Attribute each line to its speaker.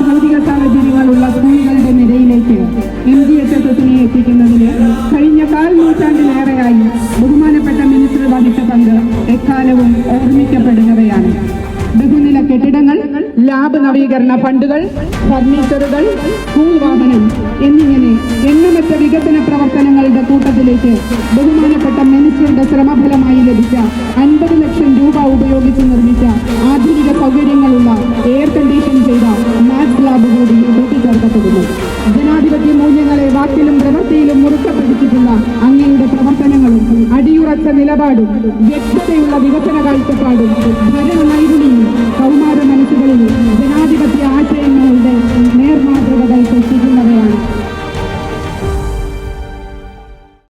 Speaker 1: ഭൗതിക സാഹചര്യങ്ങളുള്ള സ്കൂളുകളുടെ നിരയിലേക്ക് MGHSSനെ എത്തിക്കുന്നതിന് കഴിഞ്ഞ 4 നൂറ്റാണ്ടിലേറെയായി ബഹുമാനപ്പെട്ട മിനിസ്റ്റർ വഹിച്ച പങ്ക് എക്കാലവും ഓർമ്മിക്കപ്പെടുന്നവയാണ്. ബഹുനില കെട്ടിടങ്ങൾ, ലാബ് നവീകരണ ഫണ്ടുകൾ, ഫർണിച്ചറുകൾ, സ്കൂൾ വാഹനം എന്നിങ്ങനെ എണ്ണമറ്റ വികസന പ്രവർത്തനങ്ങളുടെ കൂട്ടത്തിലേക്ക് ബഹുമാനപ്പെട്ട മിനിസ്റ്ററുടെ ശ്രമഫലമായി ലഭിച്ച 50 ലക്ഷം രൂപ ഉപയോഗിച്ച് നിർമ്മിച്ച ആധുനിക സൗകര്യങ്ങളുള്ള എയർ കണ്ടീഷൻ ചെയ്ത മാത്സ് ലാബ് കൂടി കൂട്ടിച്ചേർക്കപ്പെടുന്നു. ജനാധിപത്യ മൂല്യങ്ങളെ വാക്കിലും പ്രവൃത്തിയിലും മുറുക്കെ പിടിച്ചിട്ടുള്ള അങ്ങയുടെ പ്രവർത്തനങ്ങളും അടിയുറച്ച നിലപാടും വ്യക്തതയുള്ള വികസന കാഴ്ചപ്പാടും ഭരണ നൈപുണ്യവും കൗമാര മനസ്സുകളിൽ ജനാധിപത്യ ആശയങ്ങളുടെ നേർമാതൃകകൾ സൃഷ്ടിക്കുന്നവയാണ്.